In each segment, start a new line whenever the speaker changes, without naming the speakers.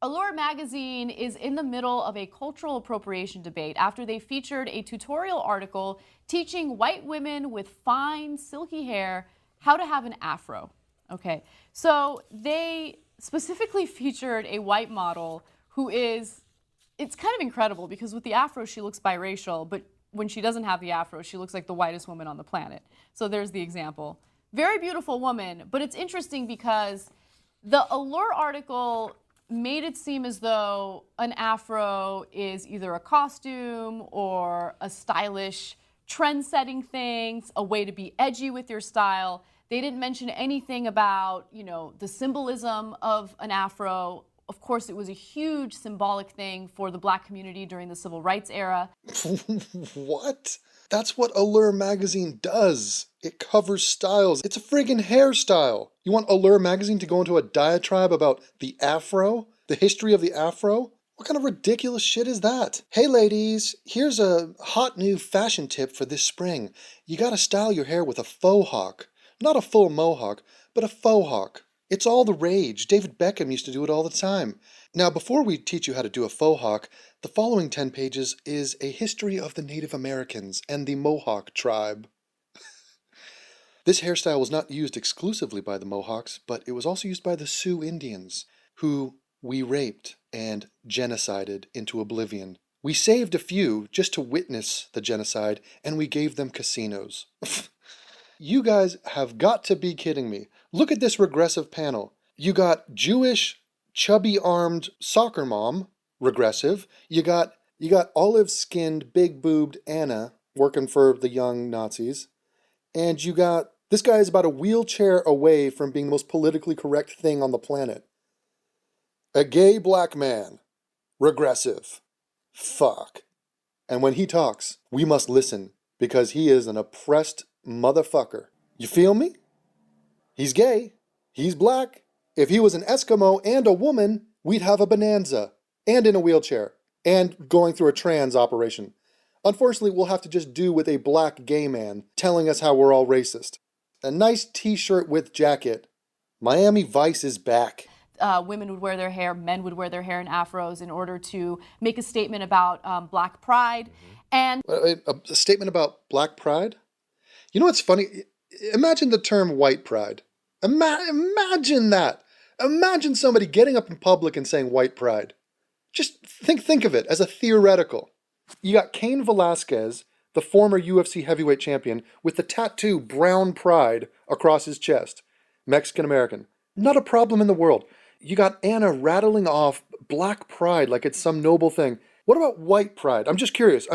Allure magazine is in the middle of a cultural appropriation debate after they featured a tutorial article teaching white women with fine, silky hair how to have an afro. Okay, so they specifically featured a white model who is, it's kind of incredible because with the afro she looks biracial, but when she doesn't have the afro, she looks like the whitest woman on the planet. So there's the example. Very beautiful woman, but it's interesting because the Allure article made it seem as though an afro is either a costume or a stylish trend-setting thing, a way to be edgy with your style. They didn't mention anything about, the symbolism of an afro. Of course, it was a huge symbolic thing for the black community during the civil rights era.
What? That's what Allure magazine does. It covers styles. It's a friggin' hairstyle. You want Allure magazine to go into a diatribe about the afro? The history of the afro? What kind of ridiculous shit is that? Hey ladies, here's a hot new fashion tip for this spring. You gotta style your hair with a faux hawk. Not a full mohawk, but a faux hawk. It's all the rage. David Beckham used to do it all the time. Now, before we teach you how to do a faux hawk, the following 10 pages is a history of the Native Americans and the Mohawk tribe. This hairstyle was not used exclusively by the Mohawks, but it was also used by the Sioux Indians, who we raped and genocided into oblivion. We saved a few just to witness the genocide, and we gave them casinos. You guys have got to be kidding me. Look at this regressive panel. You got Jewish, chubby-armed soccer mom, regressive. You got olive-skinned, big-boobed Anna working for the young Nazis. And you got, this guy is about a wheelchair away from being the most politically correct thing on the planet. A gay black man, regressive. Fuck. And when he talks, we must listen, because he is an oppressed motherfucker. You feel me? He's gay. He's black. If he was an Eskimo and a woman, we'd have a bonanza. And in a wheelchair. And going through a trans operation. Unfortunately, we'll have to just do with a black gay man telling us how we're all racist. A nice t-shirt with jacket. Miami Vice is back.
Women would wear their hair, men would wear their hair in afros in order to make a statement about black pride. And
a statement about black pride? You know what's funny? Imagine the term white pride. Imagine that. Imagine somebody getting up in public and saying white pride. Just think of it as a theoretical. You got Cain Velasquez, the former UFC heavyweight champion, with the tattoo brown pride across his chest. Mexican American. Not a problem in the world. You got Anna rattling off black pride like it's some noble thing. What about white pride? I'm just curious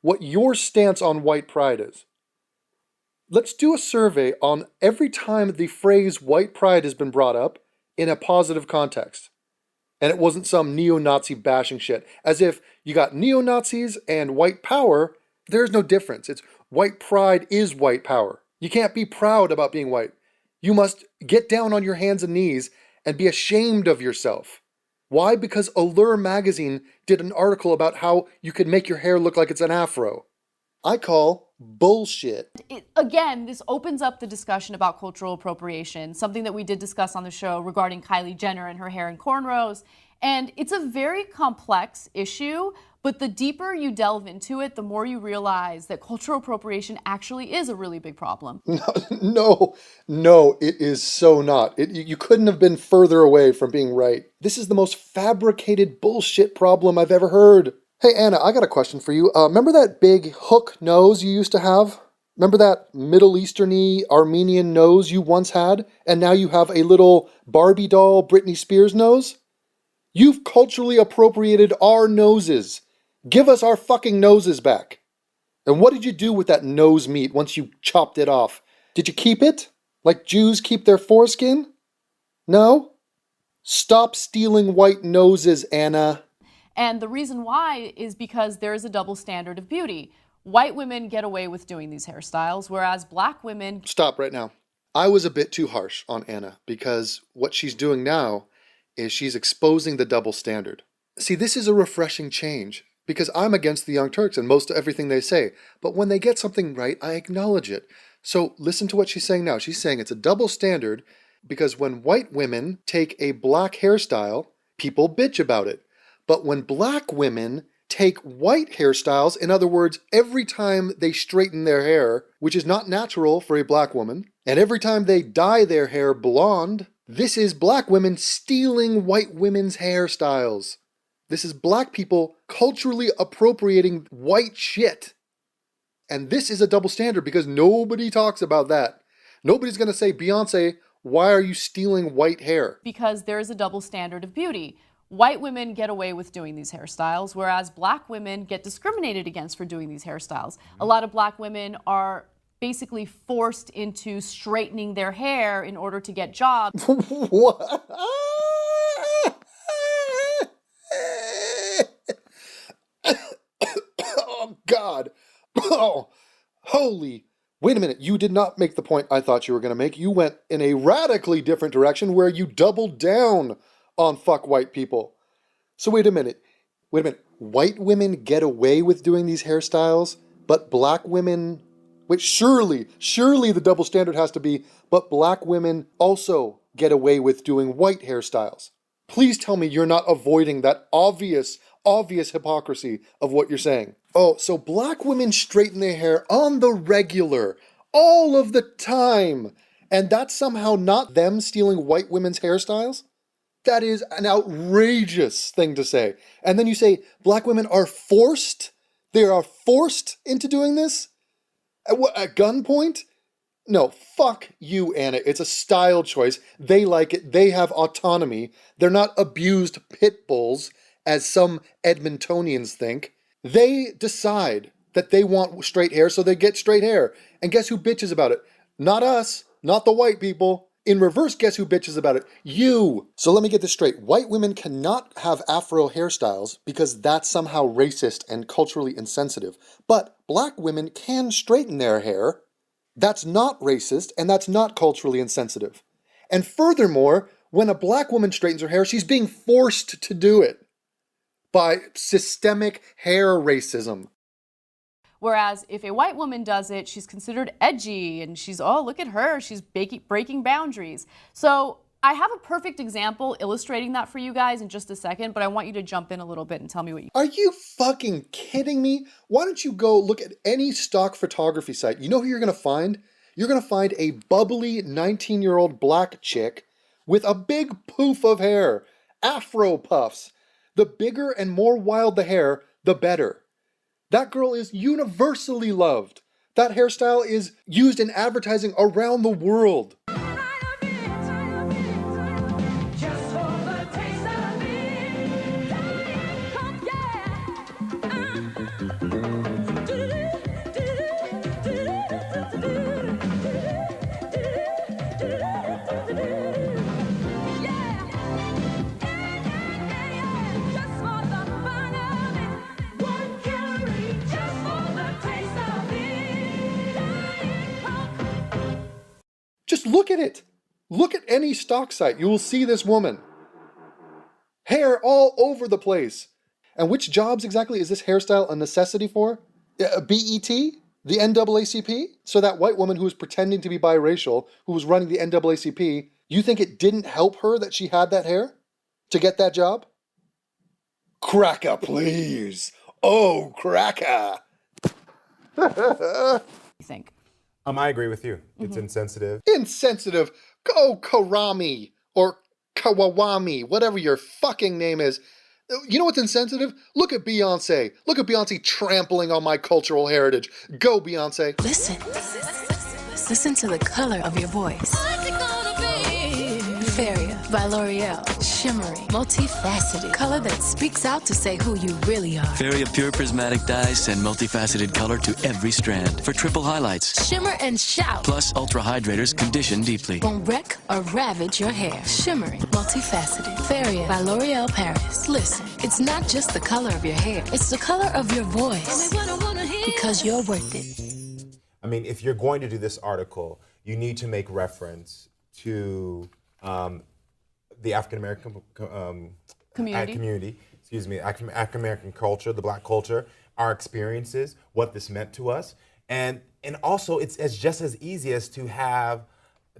what your stance on white pride is. Let's do a survey on every time the phrase white pride has been brought up in a positive context. And it wasn't some neo-Nazi bashing shit. As if you got neo-Nazis and white power, there's no difference. It's white pride is white power. You can't be proud about being white. You must get down on your hands and knees and be ashamed of yourself. Why? Because Allure magazine did an article about how you could make your hair look like it's an afro. I call bullshit.
Again, this opens up the discussion about cultural appropriation, something that we did discuss on the show regarding Kylie Jenner and her hair in cornrows. And it's a very complex issue, but the deeper you delve into it, the more you realize that cultural appropriation actually is a really big problem.
No, it is so not. You couldn't have been further away from being right. This is the most fabricated bullshit problem I've ever heard. Hey Anna, I got a question for you. Remember that big hook nose you used to have? Remember that Middle Eastern-y Armenian nose you once had? And now you have a little Barbie doll Britney Spears nose? You've culturally appropriated our noses. Give us our fucking noses back. And what did you do with that nose meat once you chopped it off? Did you keep it? Like Jews keep their foreskin? No? Stop stealing white noses, Anna.
And the reason why is because there is a double standard of beauty. White women get away with doing these hairstyles, whereas black women...
Stop right now. I was a bit too harsh on Anna because what she's doing now is she's exposing the double standard. See, this is a refreshing change because I'm against the Young Turks and most of everything they say. But when they get something right, I acknowledge it. So listen to what she's saying now. She's saying it's a double standard because when white women take a black hairstyle people bitch about it. But when black women take white hairstyles, in other words, every time they straighten their hair, which is not natural for a black woman, and every time they dye their hair blonde, this is black women stealing white women's hairstyles. This is black people culturally appropriating white shit. And this is a double standard because nobody talks about that. Nobody's going to say, Beyonce, why are you stealing white hair?
Because there is a double standard of beauty. White women get away with doing these hairstyles, whereas black women get discriminated against for doing these hairstyles. A lot of black women are basically forced into straightening their hair in order to get jobs.
What? Oh, God. Oh, holy. Wait a minute. You did not make the point I thought you were going to make. You went in a radically different direction where you doubled down on fuck white people. So wait a minute. White women get away with doing these hairstyles, but black women... Wait, surely the double standard has to be, but black women also get away with doing white hairstyles. Please tell me you're not avoiding that obvious hypocrisy of what you're saying. Oh, so black women straighten their hair on the regular, all of the time, and that's somehow not them stealing white women's hairstyles? That is an outrageous thing to say. And then you say black women are forced? They are forced into doing this? At gunpoint? No, fuck you, Anna. It's a style choice. They like it. They have autonomy. They're not abused pit bulls, as some Edmontonians think. They decide that they want straight hair, so they get straight hair. And guess who bitches about it? Not us. Not the white people. In reverse, guess who bitches about it? You. So let me get this straight. White women cannot have afro hairstyles because that's somehow racist and culturally insensitive. But black women can straighten their hair. That's not racist and that's not culturally insensitive. And furthermore, when a black woman straightens her hair, she's being forced to do it by systemic hair racism.
Whereas if a white woman does it, she's considered edgy and she's, oh, look at her, she's breaking boundaries. So I have a perfect example illustrating that for you guys in just a second, but I want you to jump in a little bit and tell me what you...
Are you fucking kidding me? Why don't you go look at any stock photography site? You know who you're going to find? You're going to find a bubbly 19-year-old black chick with a big poof of hair, afro puffs. The bigger and more wild the hair, the better. That girl is universally loved. That hairstyle is used in advertising around the world. Just look at it. Look at any stock site. You will see this woman. Hair all over the place. And which jobs exactly is this hairstyle a necessity for? BET? The NAACP? So that white woman who was pretending to be biracial, who was running the NAACP, you think it didn't help her that she had that hair to get that job? Cracker, please. Oh, cracker.
You think?
I agree with you. It's insensitive.
Insensitive. Go Karami or Kawawami, whatever your fucking name is. You know what's insensitive? Look at Beyonce. Look at Beyonce trampling on my cultural heritage. Go, Beyonce.
Listen. Listen to the color of your voice. Feria by L'Oreal. Shimmery, multifaceted. Color that speaks out to say who you really are.
Feria pure prismatic dyes and multifaceted color to every strand for triple highlights.
Shimmer and shout.
Plus ultra hydrators condition deeply.
Won't wreck or ravage your hair. Shimmery, multifaceted. Feria by L'Oreal Paris. Listen, it's not just the color of your hair. It's the color of your voice. Because you're worth it.
I mean, if you're going to do this article, you need to make reference to the African American community, African American culture, the black culture, our experiences, what this meant to us, and also it's just as easy as to have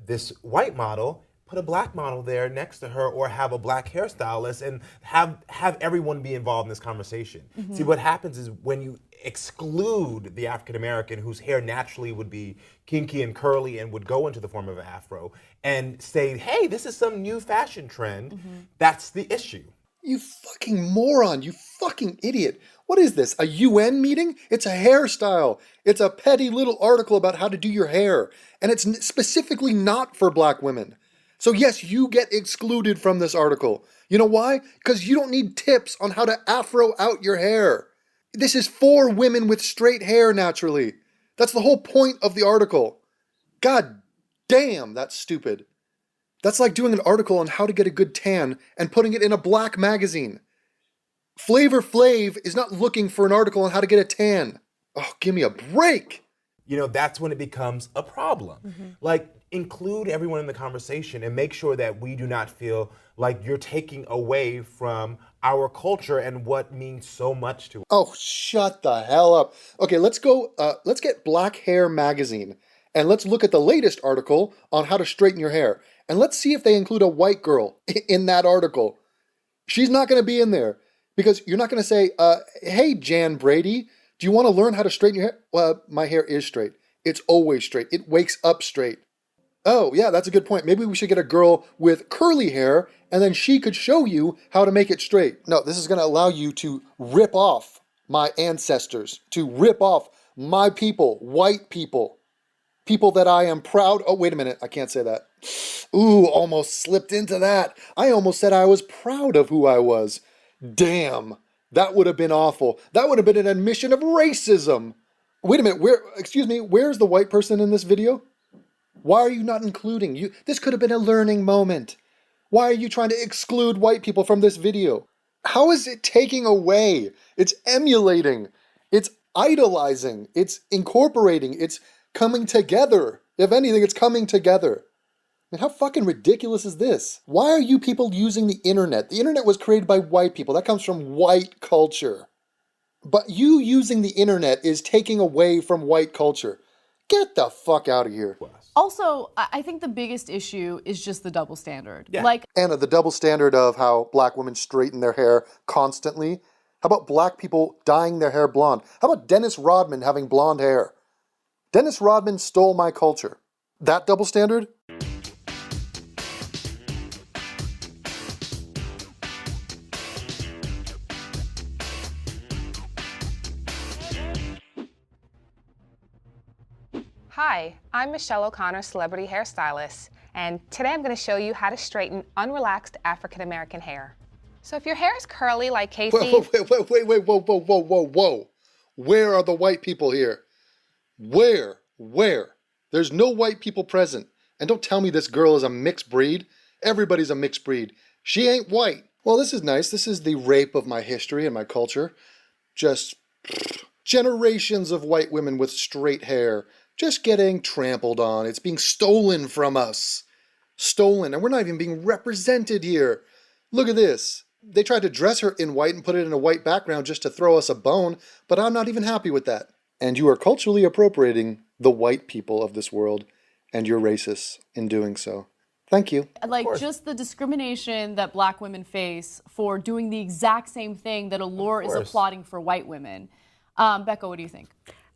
this white model put a black model there next to her, or have a black hairstylist, and have everyone be involved in this conversation. See, what happens is when you exclude the African American whose hair naturally would be kinky and curly and would go into the form of an afro, and say, hey, this is some new fashion trend, that's the issue.
You fucking moron, you fucking idiot. What is this, a UN meeting? It's a hairstyle. It's a petty little article about how to do your hair. And it's specifically not for black women. So yes, you get excluded from this article. You know why? Because you don't need tips on how to afro out your hair. This is for women with straight hair naturally. That's the whole point of the article. God damn, that's stupid. That's like doing an article on how to get a good tan and putting it in a black magazine. Flavor Flav is not looking for an article on how to get a tan. Oh, give me a break.
You know, that's when it becomes a problem. Like, include everyone in the conversation and make sure that we do not feel like you're taking away from our culture and what means so much to us.
Oh, shut the hell up. Okay, let's get Black Hair Magazine and let's look at the latest article on how to straighten your hair. And let's see if they include a white girl in that article. She's not going to be in there because you're not going to say, hey, Jan Brady, do you want to learn how to straighten your hair? Well, my hair is straight. It's always straight. It wakes up straight. Oh, yeah, that's a good point. Maybe we should get a girl with curly hair and then she could show you how to make it straight. No, this is going to allow you to rip off my ancestors, to rip off my people, white people. People that I am proud. Oh, wait a minute. I can't say that. Ooh, almost slipped into that. I almost said I was proud of who I was. Damn. That would have been awful. That would have been an admission of racism. Wait a minute. Where's the white person in this video? Why are you not including you? This could have been a learning moment. Why are you trying to exclude white people from this video? How is it taking away? It's emulating. It's idolizing. It's incorporating. It's coming together. If anything, it's coming together. I mean, how fucking ridiculous is this? Why are you people using the internet? The internet was created by white people. That comes from white culture. But you using the internet is taking away from white culture. Get the fuck out of here.
Also, I think the biggest issue is just the double standard.
Yeah.
Like,
Anna, the double standard of how black women straighten their hair constantly. How about black people dyeing their hair blonde? How about Dennis Rodman having blonde hair? Dennis Rodman stole my culture. That double standard?
Hi, I'm Michelle O'Connor, celebrity hairstylist, and today I'm going to show you how to straighten unrelaxed African American hair. So if your hair is curly like Casey...
Wait, whoa. Where are the white people here? Where? There's no white people present. And don't tell me this girl is a mixed breed. Everybody's a mixed breed. She ain't white. Well, this is nice. This is the rape of my history and my culture. Just generations of white women with straight hair just getting trampled on. It's being stolen from us. Stolen. And we're not even being represented here. Look at this. They tried to dress her in white and put it in a white background just to throw us a bone, but I'm not even happy with that. And you are culturally appropriating the white people of this world, and you're racist in doing so. Thank you.
Like, just the discrimination that black women face for doing the exact same thing that Allure is applauding for white women. Becca, what do you think?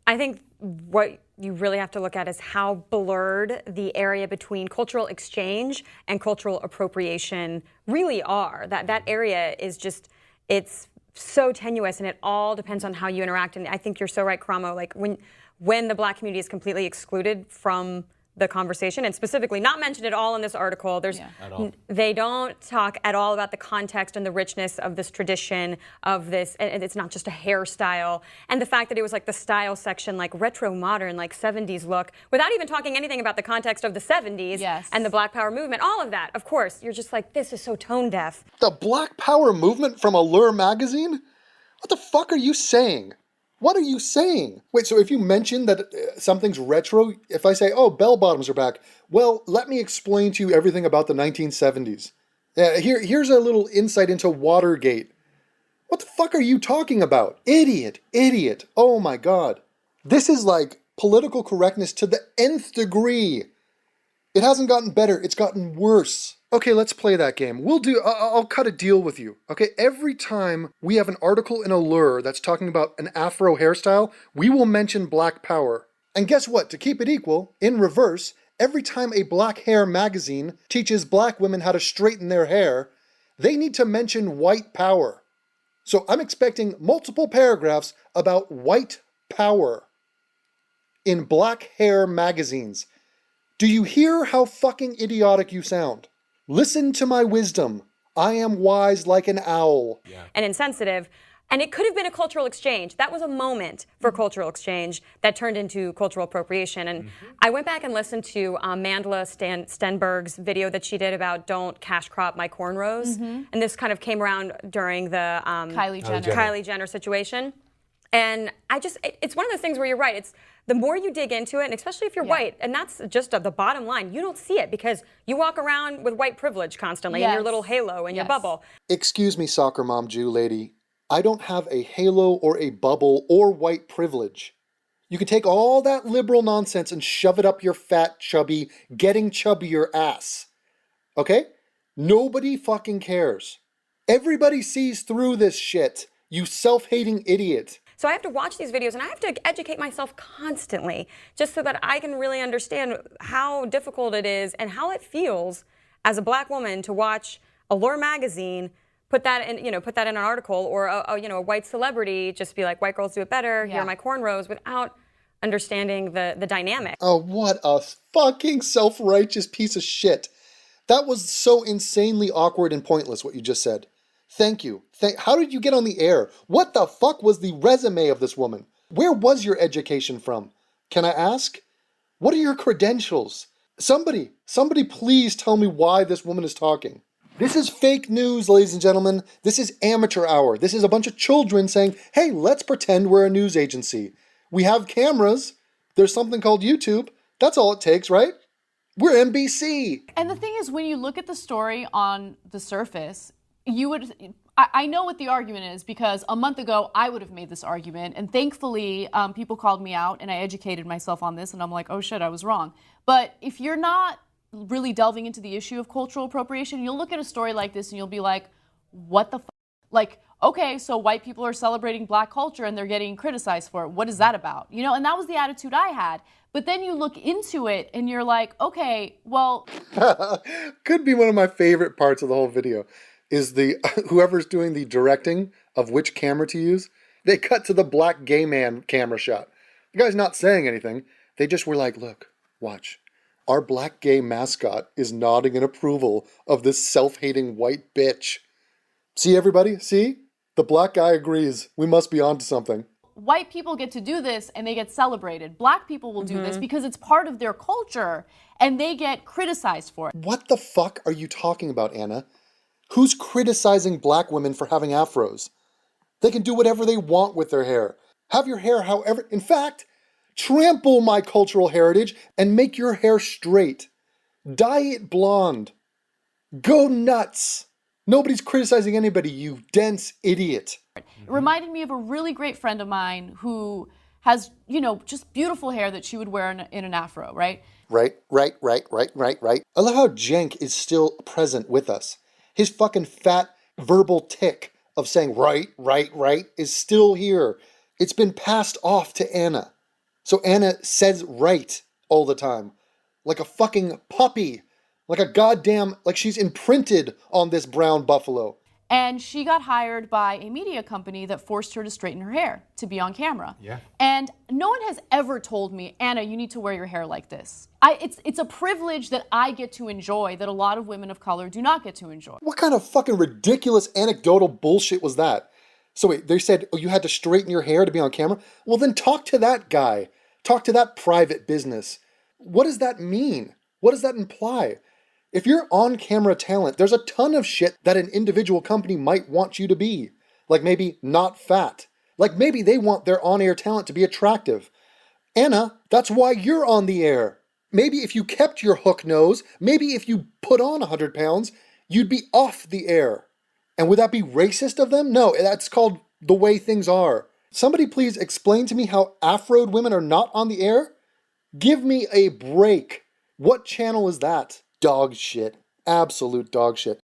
I think what you really have to look at is how blurred the area between cultural exchange and cultural appropriation really are. That area is just, it's so tenuous, and it all depends on how you interact. And I think you're so right, Karamo, like when the black community is completely excluded from the conversation, and specifically not mentioned at all in this article. They don't talk at all about the context and the richness of this tradition, of this, and it's not just a hairstyle, and the fact that it was like the style section, like retro modern, like 70s look, without even talking anything about the context of the 70s and the Black Power movement, all of that. Of course, you're just like, this is so tone deaf.
The Black Power movement from Allure magazine? What the fuck are you saying? What are you saying? Wait, so if you mention that something's retro, if I say, oh, bell bottoms are back, well, let me explain to you everything about the 1970s. Here's a little insight into Watergate. What the fuck are you talking about? Idiot. Oh my God. This is like political correctness to the nth degree. It hasn't gotten better, it's gotten worse. Okay, let's play that game. I'll cut a deal with you. Okay, every time we have an article in Allure that's talking about an Afro hairstyle, we will mention Black Power. And guess what? To keep it equal, in reverse, every time a Black Hair magazine teaches black women how to straighten their hair, they need to mention white power. So I'm expecting multiple paragraphs about white power in Black Hair magazines. Do you hear how fucking idiotic you sound? Listen to my wisdom. I am wise like an owl.
Yeah. And insensitive. And it could have been a cultural exchange. That was a moment for cultural exchange that turned into cultural appropriation. And I went back and listened to Mandla Stenberg's video that she did about don't cash crop my cornrows. And this kind of came around during the Kylie Jenner situation. And it's one of those things where you're right. It's the more you dig into it, and especially if you're white, and that's just the bottom line, you don't see it because you walk around with white privilege constantly in your little halo in your bubble.
Excuse me, soccer mom Jew lady. I don't have a halo or a bubble or white privilege. You can take all that liberal nonsense and shove it up your fat, chubby, getting chubbier ass. Okay? Nobody fucking cares. Everybody sees through this shit, you self-hating idiot.
So I have to watch these videos and I have to educate myself constantly just so that I can really understand how difficult it is and how it feels as a black woman to watch Allure magazine put that in an article, or a white celebrity just be like, white girls do it better, here are my cornrows, without understanding the dynamic.
Oh, what a fucking self-righteous piece of shit. That was so insanely awkward and pointless what you just said. Thank you. How did you get on the air? What the fuck was the resume of this woman? Where was your education from? Can I ask? What are your credentials? Somebody please tell me why this woman is talking. This is fake news, ladies and gentlemen. This is amateur hour. This is a bunch of children saying, hey, let's pretend we're a news agency. We have cameras. There's something called YouTube. That's all it takes, right? We're NBC.
And the thing is, when you look at the story on the surface, I know what the argument is, because a month ago I would have made this argument, and thankfully people called me out and I educated myself on this, and I'm like, oh shit, I was wrong. But if you're not really delving into the issue of cultural appropriation, you'll look at a story like this and you'll be like, what the fuck? Like, okay, so white people are celebrating black culture and they're getting criticized for it. What is that about? And that was the attitude I had. But then you look into it and you're like, okay, well.
Could be one of my favorite parts of the whole video is whoever's doing the directing of which camera to use, they cut to the black gay man camera shot. The guy's not saying anything. They just were like, look, watch. Our black gay mascot is nodding in approval of this self-hating white bitch. See, everybody? See? The black guy agrees. We must be onto something.
White people get to do this and they get celebrated. Black people will do this because it's part of their culture and they get criticized for it.
What the fuck are you talking about, Anna? Who's criticizing black women for having afros? They can do whatever they want with their hair. Have your hair however. In fact, trample my cultural heritage and make your hair straight. Dye it blonde. Go nuts. Nobody's criticizing anybody, you dense idiot.
It reminded me of a really great friend of mine who has, just beautiful hair that she would wear in an afro, right?
Right. I love how Cenk is still present with us. His fucking fat verbal tick of saying right is still here. It's been passed off to Anna. So Anna says right all the time. Like a fucking puppy. Like she's imprinted on this brown buffalo.
And she got hired by a media company that forced her to straighten her hair to be on camera.
Yeah.
And no one has ever told me, Anna, you need to wear your hair like this. It's a privilege that I get to enjoy that a lot of women of color do not get to enjoy.
What kind of fucking ridiculous anecdotal bullshit was that? So wait, they said, oh, you had to straighten your hair to be on camera? Well, then talk to that guy. Talk to that private business. What does that mean? What does that imply? If you're on-camera talent, there's a ton of shit that an individual company might want you to be. Like maybe not fat. Like maybe they want their on-air talent to be attractive. Anna, that's why you're on the air. Maybe if you kept your hook nose, maybe if you put on 100 pounds, you'd be off the air. And would that be racist of them? No, that's called the way things are. Somebody please explain to me how Afroed women are not on the air? Give me a break. What channel is that? Dog shit. Absolute dog shit.